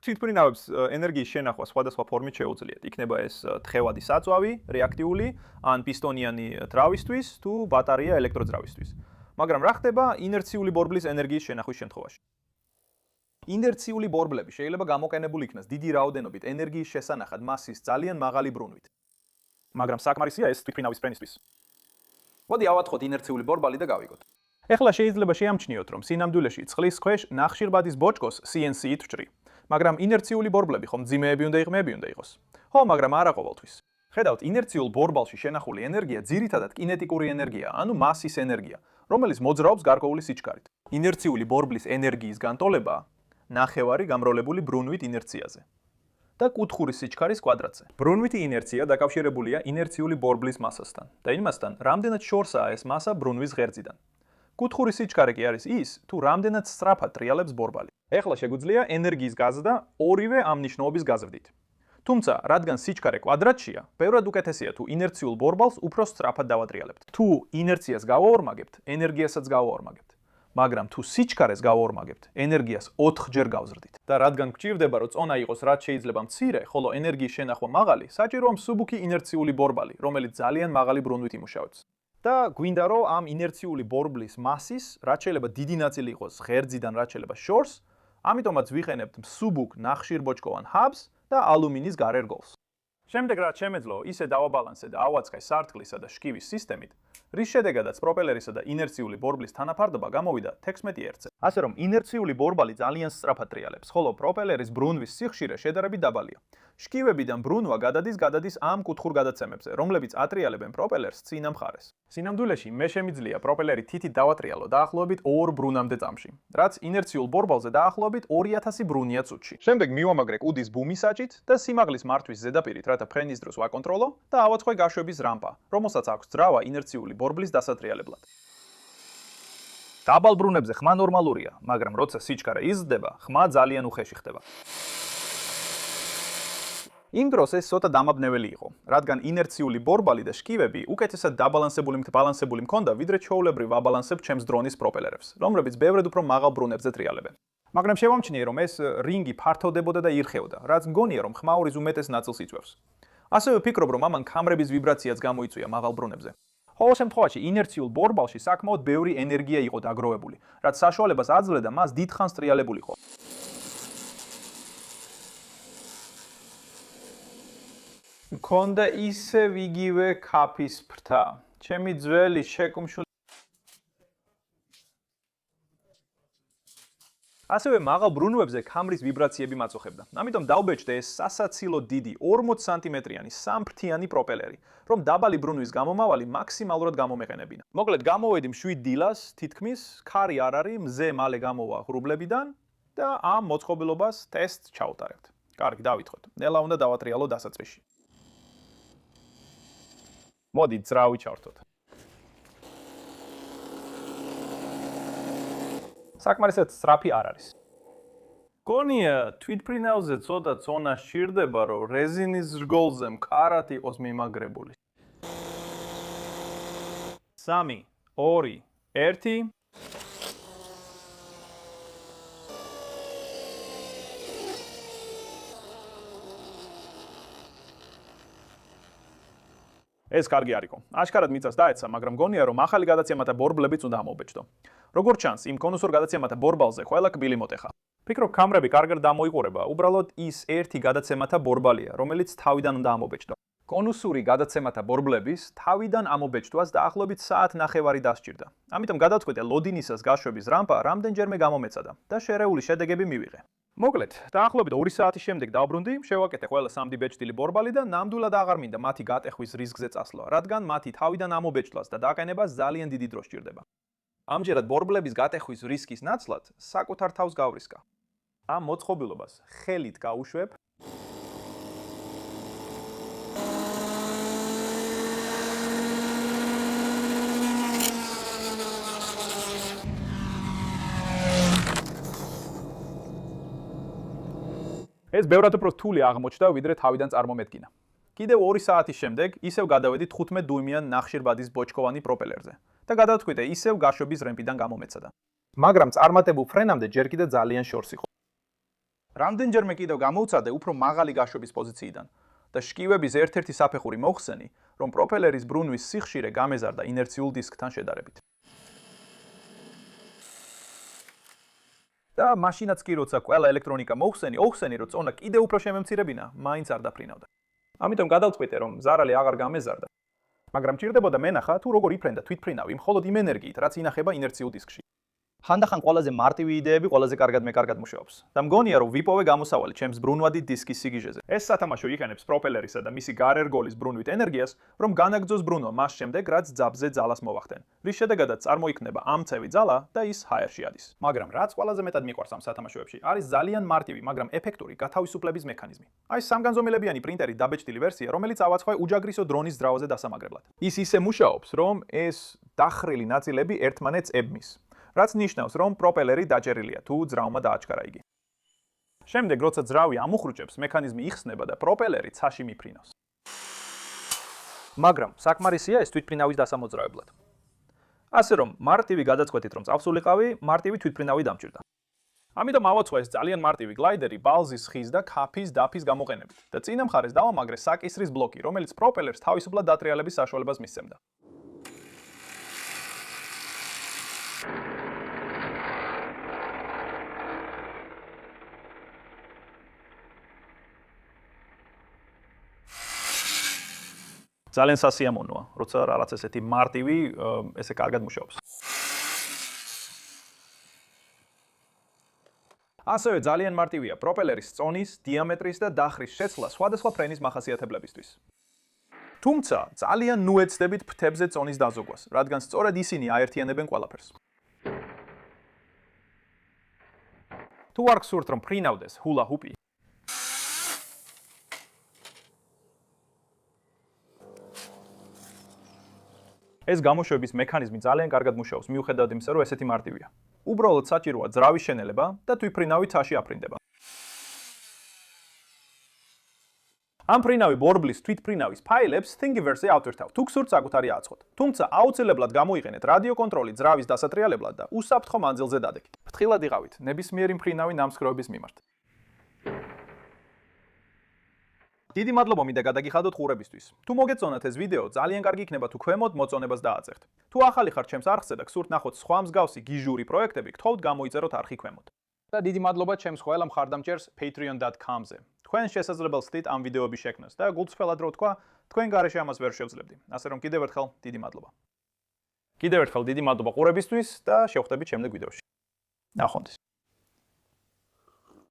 თვითმფრინავებს ენერგიის შენახვა სხვადასხვა ფორმით შეუძლიათ. იქნება ეს თხევადი საწვავი, რეაქტიული, ან პისტონიანი ძრავისთვის თუ ბატარეა ელექტროძრავისთვის. მაგრამ რა ხდება ინერციული ბორბლის ენერგიის შენახვის შემთხვევაში? ინერციული ბორბლები შეიძლება გამოყენებული იქნას დიდი რაოდენობით ენერგიის შესანახად მასის ძალიან მაღალი ბრუნვით. მაგრამ საკმარისია ეს თვითმფრინავის ფრენისთვის. მოდი ავათხოთ ინერციული ბორბალი და გავიგოთ. ეხლა შეიძლება შეამჩნიოთ, რომ სინამდვილეში წყლის ქვეშ ნახშირბადის ბოჭკოს CNC-ით ვჭრი. მაგრამ ინერციული ბორბლები ხომ მძიმეები უნდა იყოს. ხო, მაგრამ არა ყოველთვის. ხედავთ, ინერციულ ბორბალში შენახული ენერგია ძირითადად კინეტიკური ენერგია, ანუ მასის ენერგია, რომელიც მოძრაობს გარკვეული სიჩქარით. ინერციული ბორბლის ენერგიის განტოლებაა ნახევარი გამრავლებული ბრუნვით ინერციაზე და კუთხური სიჩქარის კვადრატზე. ბრუნვითი ინერცია დაკავშირებულია ინერციული ბორბლის მასასთან და იმასთან, რამდენად შორსაა ეს მასა ბრუნვის ღერძიდან. კუთხური სიჩქარე კი არის ის, თუ რამდენად სწრაფად ტრიალებს ბორბალი. ეხლა შეგვიძლია ენერგიის გაზრდა ორივე ამ ნიშნულობის გაზრდით. თუმცა, რადგან სიჩქარე კვადრატშია, ბევრად უკეთესია თუ ინერციულ ბორბალს უფრო სწრაფად დავატრიალებთ. თუ ინერციას გავაორმაგებთ, ენერგიასაც გავაორმაგებთ. მაგრამ თუ სიჩქარეს გავაორმაგებთ, ენერგიას 4-ჯერ გავზრდით. და რადგან გჭირდება, რომ წონა იყოს რაც შეიძლება მცირე, ხოლო ენერგიის შენახვა მაღალი, საჭიროა მსუბუქი ინერციული ბორბალი, რომელიც ძალიან მაღალი ბრუნვით იმუშავებს. და გვინდა რომ ამ ინერციული ბორბლის მასის, რაც შეიძლება დიდი ნაწილი იყოს ღერძიდან, რაც შეიძლება შორს, ამიტომაც ვიყენებთ მსუბუქ ნახშირბოჭკოვან ჰაბს და ალუმინის გარე რგოლს. შემდეგ რაც შემეძლო, ისე დავაბალანსე და ავაწყე სარტყლისა და შკივის სისტემით, რის შედეგადაც პროპელერისა და ინერციული ბორბლის თანაფარდობა გამოვიდა 16 ერთზე. ასე რომ ინერციული ბორბალი ძალიან სწრაფად ტრიალებს, ხოლო პროპელერის ბრუნვის სიხშირე შედარებით დაბალია. შკივებიდან ბრუნვა გადადის ამ კუთხურ გადაცემებზე, რომლებიც ატრიალებენ პროპელერს წინა მხარეს. სინამდვილეში მე შემიძლია პროპელერი თითით დავატრიალო დაახლოებით 2 ბრუნამდე წამში, რაც ინერციულ ბორბალზე დაახლოებით 2000 ბრუნია წუთში. შემდეგ მივამაგრე კუდის ბუმის საჭით და სიმაღლის მართვის ზედაპირით, რათა ფრენის დროს ვაკონტროლო და ავაწყე გაშვების რამპა, რომელსაც აქვს ძრავა ინერციული ბორბლის დასატრიალებლად. დაბალ ბრუნებზე ხმა ნორმალურია, მაგრამ როცა სიჩქარე იზრდება, ხმა ძალიან უხეში ხდება. იმ დროს ეს ცოტა დამაბნეველი იყო, რადგან ინერციული ბორბალი და შკივები უკეთესად დაბალანსებული მქონდა, ვიდრე ჩვეულებრივ აბალანსებ ჩემს დრონის პროპელერებს, რომლებიც ბევრად უფრო მაღალ ბრუნებზე ტრიალებენ. მაგრამ შევამჩნიე, რომ ეს რინგი ფართოვდებოდა და ირხევდა, რაც მგონია, რომ ხმაურის უმეტეს ნაწილს იწვევს. ასევე ვფიქრობ, რომ ამან კამრების ვიბრაციაც გამოიწვია მაღალ ბრუნებზე. ყოველ შემთხვევაში ინერციულ ბორბალში საკმაოდ ბევრი ენერგია იყო დაგროვებული, რაც საშუალებას აძლევდა მას დიდხანს ტრიალებულიყო. მქონდა ისევ იგივე ქაფის ფრთა. ჩემი ძველი შეკუმშული ასევე მაღალ ბრუნვებზე კამრის ვიბრაციები მაწუხებდა. ამიტომ დავბეჭდე ეს სასაცილო დიდი 40 სანტიმეტრიანი სამფრთიანი პროპელერი, რომ დაბალი ბრუნვის გამომავალი მაქსიმალურად გამომეყენებინა. მოკლედ გამოვედი მშვიდ დილას, თითქმის ქარი არ არის, მზე მალე გამოვა ღრუბლებიდან და ამ მოწყობილობას ტესტს ჩავუტარებთ. კარგი, დავითხოვთ. ნელა უნდა დავატრიალო დასაწყისში. მოდი ძრავი ჩავართოთ. საკმარისად სწრაფი არ არის. გონია თვითმფრინავზე ცოტა წონა სჭირდება, რომ რეზინის რგოლზე მყარად იყოს მიმაგრებული. 3, 2, 1. ეს კარგი არისო. აშკარად მიწას დაეცა, მაგრამ გონია, რომ ახალი გადაცემათა ბორბლებიც უნდა ამოვბეჭდო. როგორც ჩანს, იმ კონუსურ გადაცემათა ბორბალზე ყველა კბილი მოტეხა. ფიქრობ, კამრები კარგად დამოიყურება, უბრალოდ ის ერთი გადაცემათა ბორბალია, რომელიც თავიდან უნდა ამოვბეჭდო. კონუსური გადაცემათა ბორბლების თავიდან ამობეჭდვას დაახლოებით საათნახევარი დასჭირდა. ამიტომ გადავწყვიტე ლოდინისას გაშვების რამპა რამდენჯერმე გამომეცადა და შერეული შედეგები მივიღე. მოკლედ, დაახლოებით 2 საათის შემდეგ დავბრუნდი, შევაკეთე ყველა სამდი ბეჭდილი ბორბალი და ნამდვილად აღარ მინდა მათი გატეხვის რისკზე წასვლა, რადგან მათი თავიდან ამობეჭდვას და დაყენებას ძალიან დიდი დრო სჭირდება. ამჯერად ბორბლების გატეხვის რისკის ნაცვლად საკუთარ თავს გავრისკა. ამ მოწყობილობას ხელით გავუშვებ. ეს ბევრად უფრო რთული აღმოჩნდა, ვიდრე თავიდან წარმომედგინა. კიდევ 2 საათის შემდეგ ისევ გადავედი 15 დუიმიან ნახშირბადის ბოჭკოვანი პროპელერზე და გადავწყვიტე ისევ გაშვების რემპიდან გამომეცადა. მაგრამ წარმატებულ ფრენამდე ჯერ კიდევ ძალიან შორს იყო. რამდენჯერმე კიდევ გამოუცადე უფრო მაღალი გაშვების პოზიციიდან და შკივების ერთ-ერთი საფეხური მოხსენი, რომ პროპელერის ბრუნვის სიხშირე გამეზარდა ინერციულ დისკთან შედარებით. და მაშინაც კი როცა ყველა ელექტრონიკა მოხსენი, რო წონა კიდევ უფრო შემემცირებინა, მაინც არ დაფრინავდა. ამიტომ გადავწყვიტე, რომ ზარალი აღარ გამეზარდა. მაგრამ ჭირდებოდა მენახა, თუ როგორ იფრენდა თვითფრინავი მხოლოდ იმ ენერგიით, რაც ინახება ინერციულ დისკში. ხანდახან ყველაზე მარტივი იდეები ყველაზე კარგად მუშაობს. და მგონია, რომ ვიპოვე გამოსავალი ჩემს ბრუნვადი დისკის სიგიჟეზე. ეს სათამაშო იყენებს პროპელერისა და მისი გარერგოლის ბრუნვით ენერგიას, რომ განაგრძოს ბრუნვა მას შემდეგ, რაც ძაბზე ძალას მოვახდენ. რის შედეგადაც წარმოიქმნება ამცევი ძალა და ის ჰაერში ადის. მაგრამ რაც ყველაზე მეტად მიყვარს ამ სათამაშოებში, არის ძალიან მარტივი, მაგრამ ეფექტური გათავისუფლების მექანიზმი. აი სამგანზომილებიანი პრინტერი დაბეჭდილი ვერსია, რომელიც ავაწყე უჯაგრისო დრონის ძრავაზე დასამაგრებლად. ის ისე მუშაობს, რომ ეს დახრილი ნაწილები ერთმანეთს ებმის. რაც ნიშნავს, რომ პროპელერი დაჭერილია, თუ ძრავმა დააჩქარა იგი. შემდეგ, როცა ძრავი ამუხრუჭებს, მექანიზმი იხსნება და პროპელერი ცაში მიფრინავს. მაგრამ საკმარისია ეს თვითფრინავის დასამოძრავებლად. ასე რომ, მარტივი გადაწყვეტით, რომ წავსულიყავი, მარტივი თვითფრინავი დამჭირდა. ამიტომ ავაწყო ეს ძალიან მარტივი გლაიდერი ბალზის ხის და ქაფის დაფის გამოყენებით და წინა მხარეს დავამაგრე საკისრის ბლოკი, რომელიც პროპელერს თავისუფლად დატრიალების საშუალებას მისცემდა. ძალიან სასიამოვნოა, როცა რაღაც ესეთი მარტივი ესე კარგად მუშაობს. ასევე ძალიან მარტივია პროპელერის წონის, დიამეტრის და დახრის შეცვლა სხვადასხვა ფრენის მახასიათებლებისთვის. თუმცა ძალიან ნუ ეცდებით ფრთებზე წონის დაზოგვას, რადგან სწორედ ისინი აერთიანებენ ყველაფერს. თუ არ გსურთ რომ ფრინავდეს ჰულა-ჰუპი, ეს გამოშვების მექანიზმი ძალიან კარგად მუშაობს, მიუხედავად იმისა, რომ ესეთი მარტივია. უბრალოდ საჭიროა ძრავის შენელება და თვითფრინავი ცაში აფრინდება. ამ ფრინავი ბორბლის თვითფრინავის ფაილებს Thingiverse-ზე ავტვირთავ, თუ გსურთ საკუთარი აწყოთ. თუმცა აუცილებლად გამოიყენეთ რადიოკონტროლი ძრავის დასატრიალებლად და უსაფრთხო მანძილზე დადექით. ფრთხილად იყავით ნებისმიერი მფრინავი ნამსხვრევების მიმართ. დიდი მადლობა მინდა გადაგიხადოთ ყურებისთვის. თუ მოგეწონათ ეს ვიდეო, ძალიან კარგი იქნება თუ ქვემოთ მოწონებას დააწერთ. თუ ახალი ხართ ჩემს არხზე და გსურთ ნახოთ სხვა მსგავსი გიჟური პროექტები, გთხოვთ გამოიწეროთ არხი ქვემოთ. და დიდი მადლობა ჩემს ყველა მხარდამჭერს patreon.com-ზე. თქვენ შესაძლებელს ხდით ამ ვიდეოების შექმნას და გულწრფელად რო ვთქვა, თქვენ გარეშე ამას ვერ შევძლებდი. ასე რომ კიდევ ერთხელ დიდი მადლობა. კიდევ ერთხელ დიდი მადლობა ყურებისთვის და შევხვდებით შემდეგ ვიდეოში. ნახვამდის.